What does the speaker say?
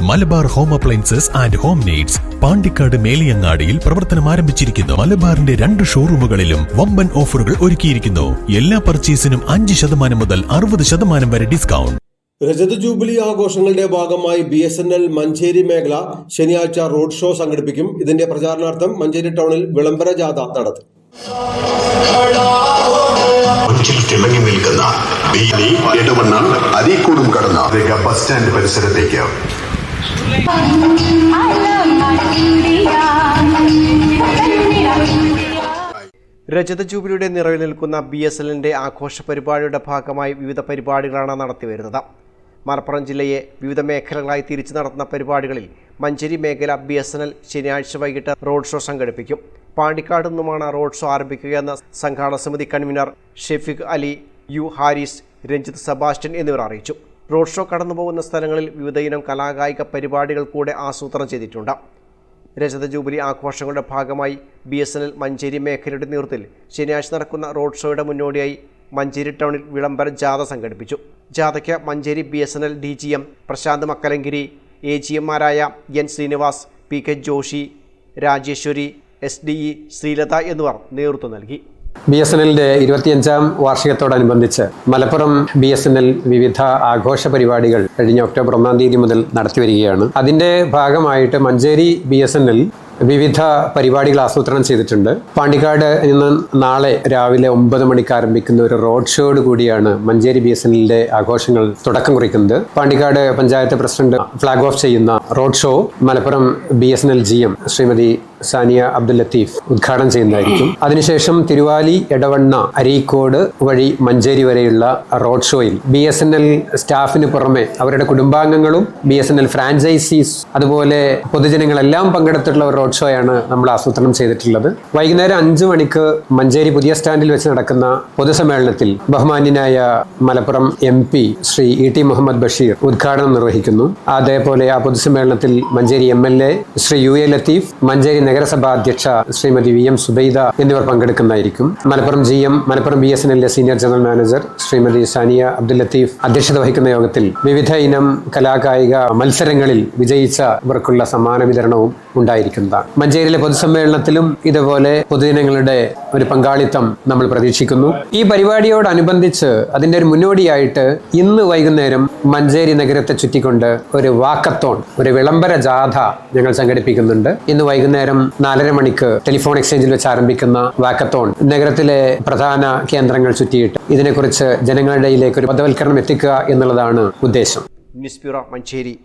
Malabar home appliances and home needs Pandikkad മേലിയങ്ങാടിയിൽ പ്രവർത്തനം ആരംഭിച്ചിരിക്കുന്നു. മലബാറിന്റെ 2 ഷോറൂമുകളിലും വമ്പൻ ഓഫറുകൾ ഒരുക്കിയിരിക്കുന്നു. എല്ലാ പർച്ചേസിനും 5% മുതൽ 60% വരെ ഡിസ്കൗണ്ട്. രജത ജൂബിലി ആഘോഷങ്ങളുടെ ഭാഗമായി BSNL മഞ്ചേരി മേഖല ശനിയാഴ്ച റോഡ് ഷോ സംഘടിപ്പിക്കും. ഇതിന്റെ പ്രചാരണാർത്ഥം മഞ്ചേരി ടൗണിൽ വിളംബര ജാഥ നടത്തും. തിളങ്ങി നിൽക്കുന്ന അരീക്കോടും കടന്ന ബസ് സ്റ്റാൻഡ് പരിസരത്തേക്ക് രജത ജൂബിലിയുടെ നിറവിൽ നിൽക്കുന്ന BSNLന്റെ ആഘോഷ പരിപാടിയുടെ ഭാഗമായി വിവിധ പരിപാടികളാണ് നടത്തിവരുന്നത്. മലപ്പുറം ജില്ലയെ വിവിധ മേഖലകളായി തിരിച്ചു നടത്തുന്ന പരിപാടികളിൽ മഞ്ചേരി മേഖല BSNL ശനിയാഴ്ച വൈകിട്ട് റോഡ് ഷോ സംഘടിപ്പിക്കും. പാണ്ടിക്കാട് നിന്നുമാണ് റോഡ് ഷോ ആരംഭിക്കുകയെന്ന് സംഘാടക സമിതി കൺവീനർ ഷെഫീഖ് അലി, യു ഹാരിസ്, രഞ്ജിത്ത് സെബാസ്റ്റ്യൻ എന്നിവർ അറിയിച്ചു. റോഡ് ഷോ കടന്നുപോകുന്ന സ്ഥലങ്ങളിൽ വിവിധയിനം കലാകായിക പരിപാടികൾ കൂടെ ആസൂത്രണം ചെയ്തിട്ടുണ്ട്. രജത ജൂബിലി ആഘോഷങ്ങളുടെ ഭാഗമായി BSNL മഞ്ചേരി മേഖലയുടെ നേതൃത്വത്തിൽ ശനിയാഴ്ച നടക്കുന്ന റോഡ് ഷോയുടെ മുന്നോടിയായി മഞ്ചേരി ടൗണിൽ വിളംബര ജാഥ സംഘടിപ്പിച്ചു. ജാഥയ്ക്ക് Manjeri BSNL DGM Prashant മക്കലങ്കിരി, AGM-മാരായ N Srinivas, PK Joshi, Rajeshwari, SDE Sreelatha എന്നിവർ നേതൃത്വം നൽകി. BSNLന്റെ 25ാം വാർഷികത്തോടനുബന്ധിച്ച് മലപ്പുറം BSNL വിവിധ ആഘോഷ പരിപാടികൾ കഴിഞ്ഞ ഒക്ടോബർ 1-ാം തീയതി മുതൽ നടത്തിവരികയാണ്. അതിന്റെ ഭാഗമായിട്ട് മഞ്ചേരി BSNL വിവിധ പരിപാടികൾ ആസൂത്രണം ചെയ്തിട്ടുണ്ട്. പാണ്ടിക്കാട് ഇന്ന് നാളെ രാവിലെ 9 മണിക്ക് ആരംഭിക്കുന്ന ഒരു റോഡ് ഷോയോട് കൂടിയാണ് മഞ്ചേരി BSNLന്റെ ആഘോഷങ്ങൾ തുടക്കം കുറിക്കുന്നത്. Pandikkad panchayat president flag off ചെയ്യുന്ന road show Malappuram BSNL GM Shrimati Sania Abdul Latheef ഉദ്ഘാടനം ചെയ്യുന്നതായിരിക്കും. അതിനുശേഷം തിരുവാലി, എടവണ്ണ, അരീക്കോട് വഴി മഞ്ചേരി വരെയുള്ള റോഡ് ഷോയിൽ BSNL സ്റ്റാഫിന് പുറമെ അവരുടെ കുടുംബാംഗങ്ങളും BSNL ഫ്രാഞ്ചൈസീസ് അതുപോലെ പൊതുജനങ്ങളെല്ലാം പങ്കെടുത്തിട്ടുള്ള റോഡ് ഷോയാണ് നമ്മൾ ആസൂത്രണം ചെയ്തിട്ടുള്ളത്. വൈകുന്നേരം 5 മണിക്ക് മഞ്ചേരി പുതിയ സ്റ്റാൻഡിൽ വെച്ച് നടക്കുന്ന പൊതുസമ്മേളനത്തിൽ ബഹുമാന്യനായ മലപ്പുറം MP ശ്രീ ET മുഹമ്മദ് ബഷീർ ഉദ്ഘാടനം നിർവഹിക്കുന്നു. അതേപോലെ ആ പൊതുസമ്മേളനത്തിൽ മഞ്ചേരി MLA ശ്രീ UA ലത്തീഫ്, മഞ്ചേരി നഗരസഭാ അധ്യക്ഷ ശ്രീമതി VM സുബൈദ എന്നിവർ പങ്കെടുക്കുന്നതായിരിക്കും. മലപ്പുറം GM, മലപ്പുറം BSNLന്റെ senior general manager Shrimati Sania Abdul Latheef അധ്യക്ഷത വഹിക്കുന്ന യോഗത്തിൽ വിവിധ ഇനം കലാകായിക മത്സരങ്ങളിൽ വിജയിച്ചവർക്കുള്ള സമ്മാന വിതരണവും ഉണ്ടായിരിക്കുന്നതാണ്. മഞ്ചേരിയിലെ പൊതുസമ്മേളനത്തിലും ഇതുപോലെ പൊതുജനങ്ങളുടെ ഒരു പങ്കാളിത്തം നമ്മൾ പ്രതീക്ഷിക്കുന്നു. ഈ പരിപാടിയോടനുബന്ധിച്ച് അതിന്റെ ഒരു മുന്നോടിയായിട്ട് ഇന്ന് വൈകുന്നേരം മഞ്ചേരി നഗരത്തെ ചുറ്റിക്കൊണ്ട് ഒരു വാക്കത്തോൺ, ഒരു വിളംബര ജാഥ ഞങ്ങൾ സംഘടിപ്പിക്കുന്നുണ്ട്. ഇന്ന് വൈകുന്നേരം 4:30 മണിക്ക് ടെലിഫോൺ എക്സ്ചേഞ്ചിൽ വെച്ച് ആരംഭിക്കുന്ന വാക്കത്തോൺ നഗരത്തിലെ പ്രധാന കേന്ദ്രങ്ങൾ ചുറ്റിയിട്ട് ഇതിനെക്കുറിച്ച് ജനങ്ങളുടെ ഇടയിലേക്ക് ഒരു ബോധവൽക്കരണം എത്തിക്കുക എന്നുള്ളതാണ് ഉദ്ദേശം. News bureau, Manjeri.